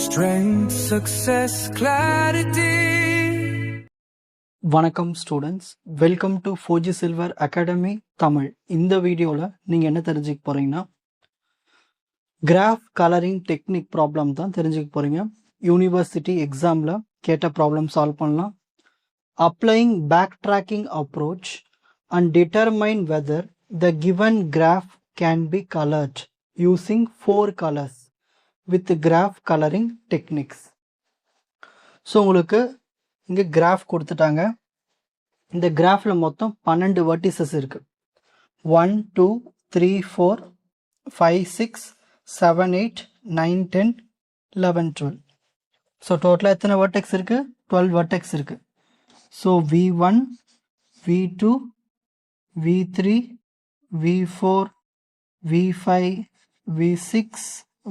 Strength, success, clarity. வணக்கம் students, welcome to Fauji silver academy Tamil. இந்த வீடியோவில் நீங்கள் என்ன தெரிஞ்சுக்க போகிறீங்கன்னா, கிராஃப் கலரிங் டெக்னிக் ப்ராப்ளம் தான் தெரிஞ்சுக்க போகிறீங்க. யூனிவர்சிட்டி எக்ஸாமில் கேட்ட ப்ராப்ளம் சால்வ் பண்ணலாம். Applying backtracking approach and determine whether the given graph can be coloured using 4 colours with graph colouring techniques. So உங்களுக்கு இங்கே கிராஃப் கொடுத்துட்டாங்க. இந்த கிராஃபில் மொத்தம் 12 வெர்டிசஸ் இருக்குது. 1 2 3 4 5 6 7 8 9 10 11 12. ஸோ டோட்டலாக எத்தனை வெர்டெக்ஸ் இருக்குது? 12 வெர்டெக்ஸ் இருக்குது. So V1 V2 V3 V4 V5 V6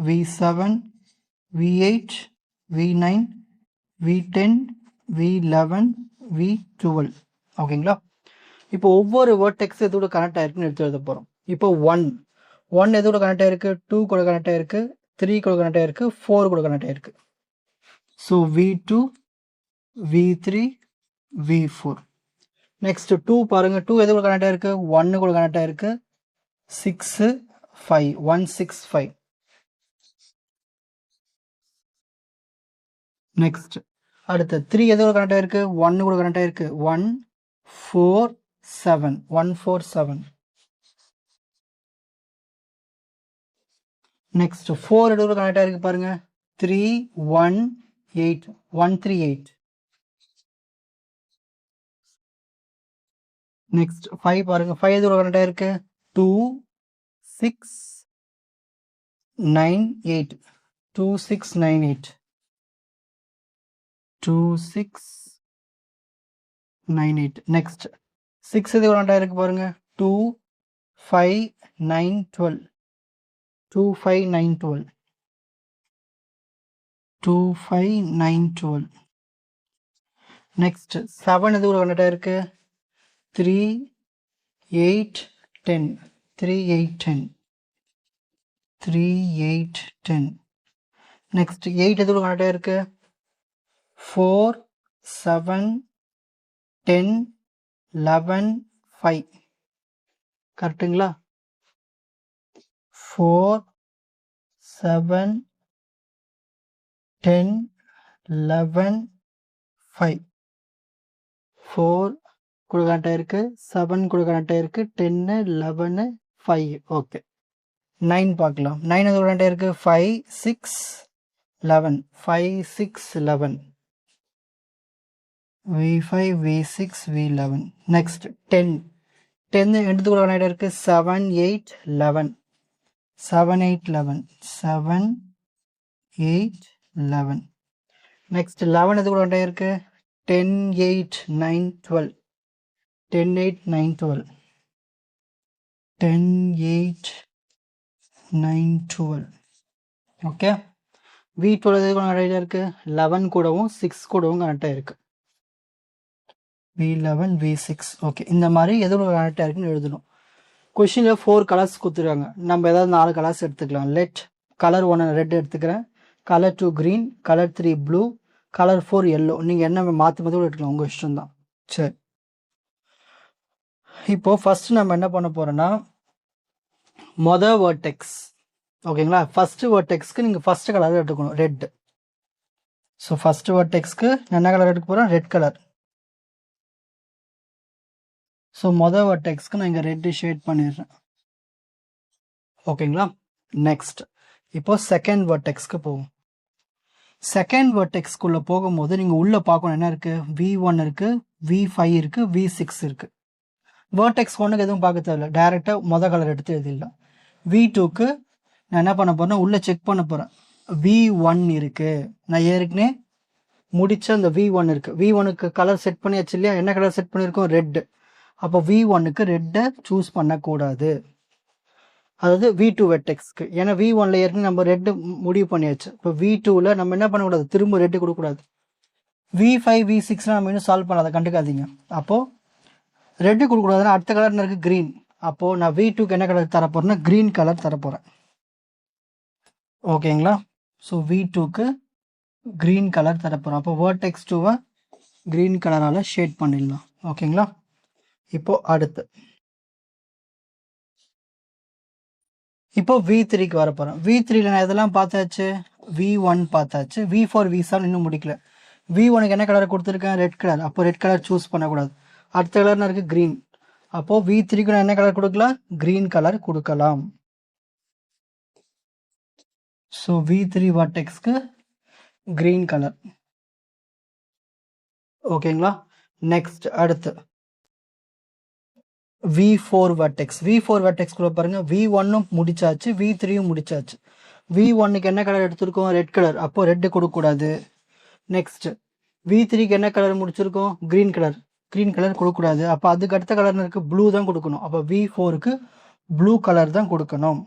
V7 V8 V9 V10 V11 V12. ஓகேங்களா? இப்போ ஒவ்வொரு வேர்டெக்ஸ் எதோட கனெக்ட் ஆயிருக்குன்னு எடுத்து எழுத போகிறோம். இப்போ 1 எதோட கனெக்ட் ஆயிருக்கு? 2 கூட கனெக்ட் ஆயிருக்கு, 3 கூட கனெக்ட் ஆயிருக்கு, 4 கூட கனெக்ட் ஆயிருக்கு. So V2 V3 V4. Next 2 பாருங்க, 2 எதோட கனெக்ட் ஆயிருக்கு? 1 கூட கனெக்ட் ஆயிருக்கு, 6 5 1 6 5. நெக்ஸ்ட் அடுத்து 3 எதோட கனெக்ட் ஆயிருக்கு? 1 கூட கனெக்ட் ஆயிருக்கு, 1 4 7 1 4 7. நெக்ஸ்ட் 4 எதோட கனெக்ட் ஆயிருக்கு பாருங்க, 3 1 8 1 3 8. நெக்ஸ்ட் 5 பாருங்க, 5 எதோட கனெக்ட் ஆயிருக்கு, 2 6 9 8 2 6 9 8 2 6 9 8. நெக்ஸ்ட் 6 எதோட கனெக்ட் ஆயிருக்கு பாருங்க, 2 5 9 12 2 5 9 12 2 5 9 12. நெக்ஸ்ட் 7 எதோட கனெக்ட் ஆயிருக்கு, 3 8 10 3 8 10 3 8 10. நெக்ஸ்ட் 8 எதோட கனெக்ட் ஆயிருக்கு, 4 7 10 11 5. கரெக்டுங்களா? 4 7 10 11 5. 4 கூட கனெக்ட் ஆயிருக்கு, 7 கூட கனெக்ட் ஆயிருக்கு, 10 11 5. ஓகே. 9 பார்க்கலாம். 9 எதோட கனெக்ட் ஆயிருக்கு, 5 6 11 5 6 11 V5 V6 V11. Next 10 எடுத்துக்கூட connect ஆயிருக்கு, 7 8 11 7 8 11 7 8 11. நெக்ஸ்ட் 11 எதுக்கூட கனெக்ட் ஆயிருக்கு, 10 8 9 12 10 8 9 12 10 8 9 12. ஓகே. V12 எதுக்கூட கனெக்ட் ஆயிருக்கு, 11 கூடவும் 6 கூடவும் கனெக்ட் ஆயிருக்கு, V11 V6. ஓகே. இந்த மாதிரி எதோட கனெக்ட் ஆயிருக்குன்னு எழுதணும். கொஷினில் 4 கலர்ஸ் கொடுத்துருக்காங்க. நம்ம ஏதாவது 4 கலர்ஸ் எடுத்துக்கலாம். லெட் கலர் 1 ரெட் எடுத்துக்கிறேன், colour 2 green, colour 3 blue, colour 4 yellow. நீங்கள் என்ன மாற்றி மாற்றி எடுத்துக்கலாம், உங்கள் இஷ்டம் தான். சரி, இப்போ ஃபர்ஸ்ட் நம்ம என்ன பண்ண போறோம்னா, மொதல் வேர்டெக்ஸ். ஓகேங்களா? ஃபர்ஸ்ட் வேர்டெக்ஸ்க்கு நீங்கள் ஃபர்ஸ்ட் கலர் எடுத்துக்கணும், ரெட். ஸோ ஃபர்ஸ்ட் வேர்டெக்ஸ்க்கு என்ன கலர் எடுக்க போகிறோம்? Red colour. ஸோ மொதல் வெர்டெக்ஸ்க்கு நான் இங்கே ரெட்டு ஷேட் பண்ணிடுறேன். ஓகேங்களா? நெக்ஸ்ட் இப்போ செகண்ட் வெர்டெக்ஸ்க்கு போவோம். செகண்ட் வெர்டெக்ஸ்க்குள்ளே போகும்போது நீங்கள் உள்ளே பார்க்கணும் என்ன இருக்குது, V1 இருக்குது, V5 இருக்குது, V6 இருக்குது. வெர்டெக்ஸ் 1க்கு எதுவும் பார்க்க தேவையில்ல, டேரெக்டாக மொதல் கலர் எடுத்து எழுதிடலாம். V2க்கு நான் என்ன பண்ண போகிறேன்னா, உள்ளே செக் பண்ண போகிறேன். V1 இருக்குது, நான் ஏற்கனவே முடிச்ச அந்த V1 இருக்குது. V1க்கு கலர் செட் பண்ணியாச்சு இல்லையா? என்ன கலர் செட் பண்ணியிருக்கோம்? ரெட்டு. அப்போ V1க்கு ரெட்டை சூஸ் பண்ணக்கூடாது, அதாவது V2 வெர்டெக்ஸ்க்கு. ஏன்னா V1ல ஏற்கனவே நம்ம ரெட்டு முடிவு பண்ணியாச்சு. இப்போ V2ல நம்ம என்ன பண்ணக்கூடாது, திரும்ப ரெட்டு கொடுக்கக்கூடாது. V5 V6 நம்ம இன்னும் சால்வ் பண்ணாத, கண்டுக்காதீங்க. அப்போது ரெட்டு கொடுக்கக்கூடாதுன்னா அடுத்த கலர் இருக்குது க்ரீன். அப்போது நான் V2க்கு என்ன கலர் தரப்போகிறேன்னா க்ரீன் கலர் தரப்போகிறேன். ஓகேங்களா? ஸோ V2க்கு க்ரீன் கலர் தரப்போகிறோம். அப்போ வேர்டெக்ஸ் 2வை க்ரீன் கலரால் ஷேட் பண்ணிடலாம். ஓகேங்களா? இப்போது அடுத்து இப்போ V3க்கு வர போகிறேன். V3ல நான் இதெல்லாம் பார்த்தாச்சு. V1 பார்த்தாச்சு. V4 V7 இன்னும் முடிக்கல. V1க்கு என்ன கலரை கொடுத்துருக்கேன்? Red colour. அப்போ ரெட் கலர் சூஸ் பண்ணக்கூடாது. அடுத்த கலர்னா இருக்குது க்ரீன். அப்போது V3க்கு நான் என்ன கலர் கொடுக்கலாம்? க்ரீன் கலர் கொடுக்கலாம். ஸோ V3 வர்டெக்ஸ்க்கு க்ரீன் கலர். ஓகேங்களா? நெக்ஸ்ட் அடுத்து V4 வர்டெக்ஸ். V4 வர்டெக்ஸ் கூட பாருங்கள், V1ம் முடிச்சாச்சு, V3யும் முடிச்சாச்சு. V1க்கு என்ன கலர் எடுத்திருக்கோம்? Red colour. அப்போது ரெட்டு கொடுக்கக்கூடாது. நெக்ஸ்ட் V3க்கு என்ன கலர் முடிச்சிருக்கோம்? Green colour. க்ரீன் கலர் கொடுக்கக்கூடாது. அப்போ அதுக்கு அடுத்த கலர்னு இருக்குது ப்ளூ தான் கொடுக்கணும். அப்போ V4க்கு ப்ளூ கலர் தான் கொடுக்கணும்.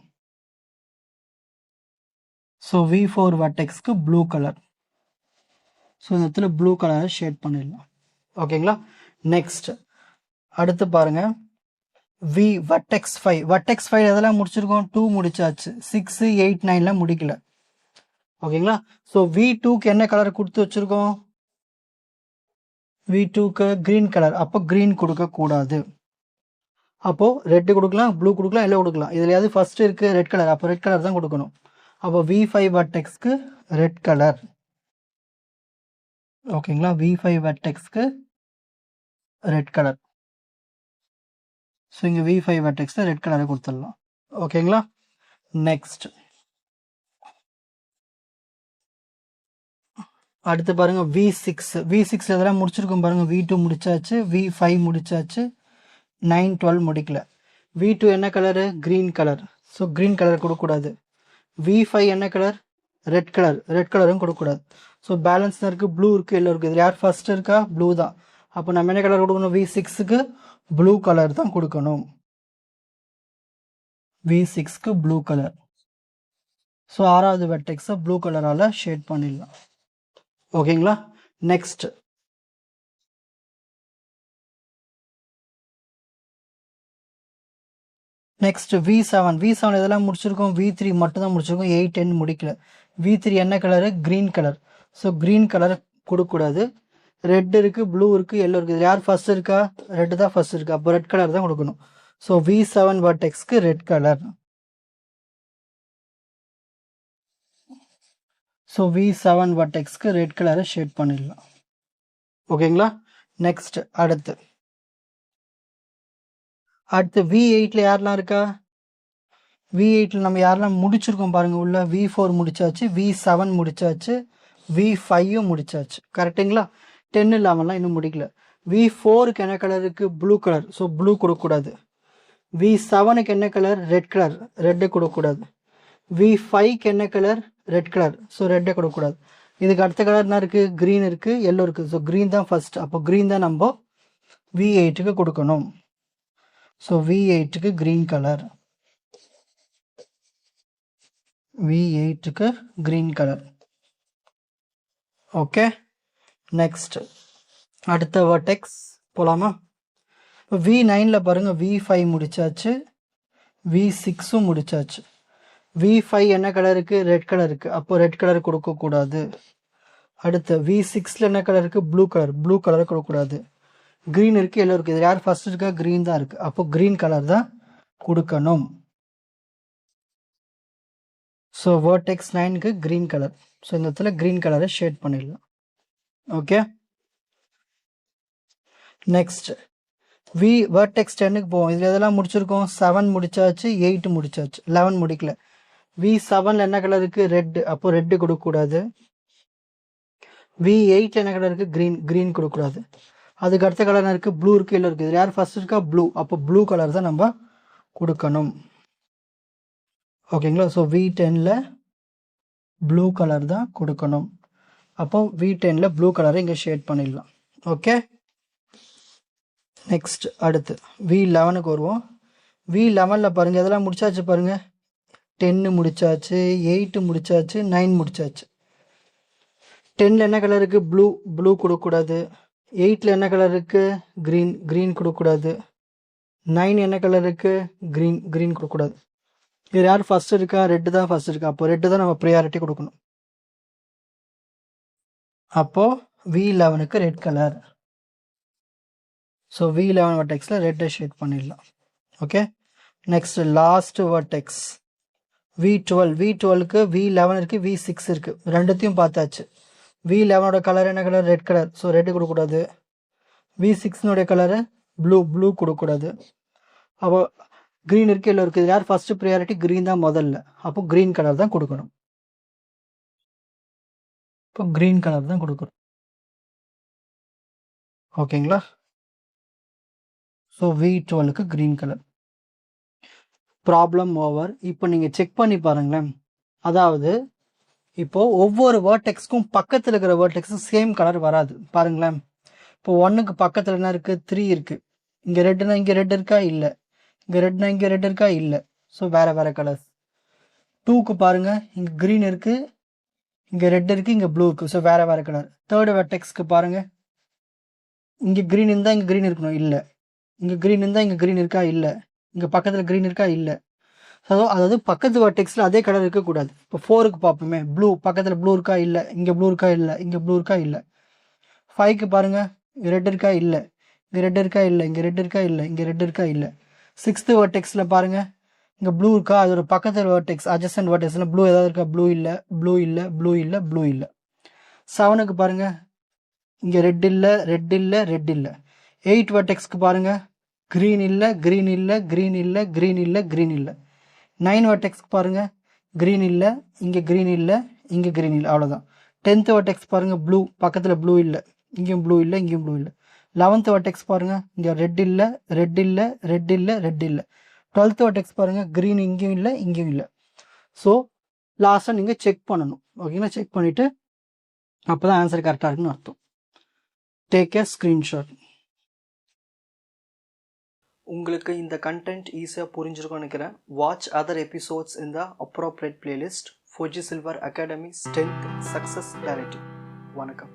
ஸோ V4 வர்டெக்ஸ்க்கு ப்ளூ கலர். ஸோ இந்த இடத்துல ப்ளூ கலரை ஷேட் பண்ணிடலாம். ஓகேங்களா? நெக்ஸ்ட் அடுத்து பாருங்கள், வர்டெக்ஸ் 5. வர்டெக்ஸ் 5 எதெல்லாம் முடிச்சிருக்கோம்? 2 முடிச்சாச்சு. 6, 8, 9லாம் முடிக்கல. ஓகேங்களா? ஸோ V2க்கு என்ன கலர் கொடுத்து வச்சுருக்கோம்? V2க்கு க்ரீன் கலர். அப்போ க்ரீன் கொடுக்கக்கூடாது. அப்போது ரெட்டு கொடுக்கலாம், ப்ளூ கொடுக்கலாம், எல்லோ கொடுக்கலாம். இதுலையாவது ஃபஸ்ட்டு இருக்குது ரெட் கலர். அப்போ ரெட் கலர் தான் கொடுக்கணும். அப்போ V5 வர்டெக்ஸ்க்கு ரெட் கலர். ஓகேங்களா? V5 வர்டெக்ஸ்க்கு red colour. ஸோ இங்கே V5 வர்டெக்ஸில் ரெட் கலரை கொடுத்துடலாம். ஓகேங்களா? நெக்ஸ்ட் அடுத்து பாருங்கள் V6. V6 இதெல்லாம் முடிச்சிருக்கோம் பாருங்கள். V2 முடிச்சாச்சு, V5 முடிச்சாச்சு, 9, 12 முடிக்கல. V2 என்ன colour? Green colour. So green colour கொடுக்கக்கூடாது. V5 என்ன கலர்? Red colour. ரெட் கலரும் கொடுக்கக்கூடாது. ஸோ பேலன்ஸில் இருக்குது, ப்ளூ இருக்குது, எல்லோ இருக்குது. இதில் யார் ஃபஸ்ட்டு இருக்கா? ப்ளூ தான். அப்போ நம்ம என்ன கலர் கொடுக்கணும்? V6க்கு ப்ளூ கலர் தான் கொடுக்கணும். V6க்கு ப்ளூ கலர். ஸோ 6வது வெர்டெக்ஸை ப்ளூ கலரால் ஷேட் பண்ணிடலாம். ஓகேங்களா? Next V7. V7 இதெல்லாம் முடிச்சிருக்கோம். V3 மட்டும் தான் முடிச்சிருக்கோம். 8, 10 முடிக்கல. V3 என்ன colour? Green colour. So green colour கொடுக்கக்கூடாது. ரெட் இருக்குது, ப்ளூ இருக்குது, எல்லோ இருக்குது. இதில் யார் ஃபஸ்ட் இருக்கா? ரெட்டு தான் ஃபஸ்ட் இருக்குது. அப்போ ரெட் கலர் தான் கொடுக்கணும். ஸோ V7 வர்டெக்ஸ்க்கு ரெட் கலர். ஸோ V7 வர்டெக்ஸ்க்கு ரெட் கலரை ஷேட் பண்ணிடலாம். ஓகேங்களா? நெக்ஸ்ட் அடுத்து V8ல் யாரெல்லாம் இருக்கா? V8ல் நம்ம யாரெல்லாம் முடிச்சிருக்கோம் பாருங்கள். உள்ள V4 முடிச்சாச்சு, V7 முடிச்சாச்சு, V5யும் முடிச்சாச்சு. கரெக்டுங்களா? 10 இல்லாமலாம் இன்னும் முடிக்கல. V4க்கு என்ன கலர் இருக்குது? Blue colour. ஸோ ப்ளூ கொடுக்கக்கூடாது. V7க்கு என்ன கலர்? Red colour. ரெட்டு கொடுக்கக்கூடாது. V5க்கு என்ன கலர்? Red colour. ஸோ ரெட்டை கொடுக்கக்கூடாது. இதுக்கு அடுத்த கலர் என்ன இருக்குது? க்ரீன் இருக்குது, எல்லோ இருக்குது. ஸோ க்ரீன் தான் ஃபஸ்ட். அப்போ க்ரீன் தான் நம்ம V8க்கு கொடுக்கணும். ஸோ V8க்கு க்ரீன் கலர். V8க்கு க்ரீன் கலர். ஓகே. நெக்ஸ்ட் அடுத்த வர்டெக்ஸ் போகலாமா? இப்போ V9ல் பாருங்கள், V5 முடிச்சாச்சு, V6ம் முடிச்சாச்சு. V5 என்ன கலர் இருக்குது? ரெட் கலர் இருக்குது. அப்போ ரெட் கலர் கொடுக்கக்கூடாது. அடுத்து V6ல் என்ன கலர் இருக்குது? Blue colour. ப்ளூ கலரை கொடுக்கக்கூடாது. க்ரீன் இருக்குது, எல்லோ இருக்குது. இது யார் ஃபஸ்ட் இருக்கா? க்ரீன் தான் இருக்குது. அப்போ க்ரீன் கலர் தான் கொடுக்கணும். ஸோ வர்டெக்ஸ் 9க்கு க்ரீன் கலர். ஸோ இந்த இடத்துல க்ரீன் கலரை ஷேட் பண்ணிடலாம். ஓகே. நெக்ஸ்ட் வர்டெக்ஸ் 10க்கு போவோம். இதில் எதெல்லாம் முடிச்சிருக்கோம்? 7 முடிச்சாச்சு, 8 முடிச்சாச்சு, 11 முடிக்கல. V7ல் என்ன கலர் இருக்குது? ரெட்டு. அப்போ ரெட்டு கொடுக்கக்கூடாது. V8ல் என்ன கலர் இருக்குது? க்ரீன். க்ரீன் கொடுக்கக்கூடாது. அதுக்கு அடுத்த கலர் இருக்குது? ப்ளூ இருக்குது, எல்லோ இருக்குது. இது யார் ஃபஸ்ட் இருக்கா? ப்ளூ. அப்போ ப்ளூ கலர் தான் நம்ம கொடுக்கணும். ஓகேங்களா? ஸோ V10ல் ப்ளூ கலர் தான் கொடுக்கணும். அப்போ V10ல் ப்ளூ கலரை இங்கே ஷேட் பண்ணிடலாம். ஓகே. நெக்ஸ்ட் அடுத்து V11க்கு வருவோம். V11ல் பாருங்கள், இதெல்லாம் முடிச்சாச்சு பாருங்கள். 10 முடிச்சாச்சு, 8 முடிச்சாச்சு, 9 முடிச்சாச்சு. 10ல் என்ன கலர் இருக்குது? ப்ளூ. ப்ளூ கொடுக்கக்கூடாது. 8ல் என்ன கலர் இருக்குது? க்ரீன். க்ரீன் கொடுக்கக்கூடாது. 9 என்ன கலர் இருக்குது? க்ரீன். க்ரீன் கொடுக்கக்கூடாது. இதில் யார் ஃபஸ்ட் இருக்கா? ரெட்டு தான் ஃபஸ்ட் இருக்கா. அப்போ ரெட்டு தான் நம்ம ப்ரையாரிட்டி கொடுக்கணும். அப்போது V11க்கு ரெட் கலர். ஸோ V11 வெர்டெக்ஸில் ரெட்டை ஷேட் பண்ணிடலாம். ஓகே, நெக்ஸ்ட் லாஸ்ட் வெர்டெக்ஸ் V12க்கு V11 இருக்குது, V6 இருக்குது. ரெண்டுத்தையும் பார்த்தாச்சு. V11ஓட கலர் என்ன colour? Red colour. So red கொடுக்கக்கூடாது. V6னுடைய கலரு ப்ளூ கொடுக்கக்கூடாது. அப்போ க்ரீன் இருக்குது, எல்லோ இருக்குது. யார் ஃபஸ்ட்டு ப்ரையாரிட்டி? க்ரீன் தான் முதல்ல. அப்போ க்ரீன் கலர் தான் கொடுக்கணும். இப்போ க்ரீன் கலர் தான் கொடுக்கணும். ஓகேங்களா? ஸோ V12க்கு க்ரீன் கலர். Problem over. இப்போ நீங்கள் செக் பண்ணி பாருங்களேன். அதாவது இப்போது ஒவ்வொரு வேர்டெக்ஸ்க்கும் பக்கத்தில் இருக்கிற வேர்டெக்ஸும் சேம் கலர் வராது. பாருங்களேன், இப்போ 1க்கு பக்கத்தில் என்ன இருக்குது? 3 இருக்குது. இங்கே ரெட்டுனா இங்கே ரெட் இருக்கா? இல்லை. இங்கே ரெட்னா இங்கே ரெட் இருக்கா? இல்லை. ஸோ வேறு கலர்ஸ். 2க்கு பாருங்கள், இங்கே க்ரீன் இருக்குது, இங்கே ரெட் இருக்குது, இங்கே ப்ளூ இருக்குது. ஸோ வேறு கலர். தேர்டு வெர்டெக்ஸ்க்கு பாருங்கள், இங்கே க்ரீன் இருந்தால் இங்கே க்ரீன் இருக்கணும். இல்லை. இங்கே க்ரீன் இருந்தால் இங்கே க்ரீன் இருக்கா? இல்லை. இங்கே பக்கத்தில் க்ரீன் இருக்கா? இல்லை. ஸோ அதாவது பக்கத்து வெர்டெக்ஸில் அதே கலர் இருக்கக்கூடாது. இப்போ 4க்கு பார்ப்போமே, ப்ளூ பக்கத்தில் ப்ளூ இருக்கா? இல்லை. இங்கே ப்ளூ இருக்கா? இல்லை. இங்கே ப்ளூ இருக்கா? இல்லை. 5க்கு பாருங்கள், ரெட் இருக்கா? இல்லை. இங்கே ரெட் இருக்கா? இல்லை. இங்கே ரெட் இருக்கா? இல்லை. இங்கே ரெட் இருக்கா? இல்லை. 6th வெர்டெக்ஸில் பாருங்கள், இங்கே ப்ளூ இருக்கா? அதோட பக்கத்தில் வெர்டெக்ஸ் அட்ஜசன்ட் வெர்டெக்ஸில் ப்ளூ ஏதாவது இருக்கா? ப்ளூ இல்லை. ப்ளூ இல்லை. ப்ளூ இல்லை. ப்ளூ இல்லை. 7க்கு பாருங்கள், இங்கே ரெட் இல்லை, ரெட் இல்லை, ரெட் இல்லை. 8 வெர்டெக்ஸ்க்கு பாருங்கள், க்ரீன் இல்லை, க்ரீன் இல்லை, க்ரீன் இல்லை, க்ரீன் இல்லை, க்ரீன் இல்லை. 9 வெர்டெக்ஸ்க்கு பாருங்கள், க்ரீன் இல்லை, இங்கே க்ரீன் இல்லை, இங்கே க்ரீன் இல்லை. அவ்வளோதான். 10th வெர்டெக்ஸ் பாருங்கள், ப்ளூ பக்கத்தில் ப்ளூ இல்லை, இங்கேயும் ப்ளூ இல்லை, இங்கேயும் ப்ளூ இல்லை. 11th வெர்டெக்ஸ் பாருங்கள், இங்கே ரெட் இல்லை, ரெட் இல்லை, ரெட் இல்லை, ரெட் இல்லை. 12th வெர்டெக்ஸ் பாருங்கள், க்ரீன் இங்கேயும் இல்லை, இங்கேயும் இல்லை. ஸோ லாஸ்ட்டாக நீங்கள் செக் பண்ணணும். ஓகேங்களா? செக் பண்ணிவிட்டு அப்போ தான் ஆன்சர் கரெக்டாக இருக்குன்னு அர்த்தம். Take a screenshot. உங்களுக்கு இந்த கண்டென்ட் ஈஸியாக புரிஞ்சிருக்கும்னு நினைக்கிறேன். வாட்ச் அதர் எபிசோட்ஸ் இன் த appropriate playlist. Fauji silver academy strength success clarity. வணக்கம்.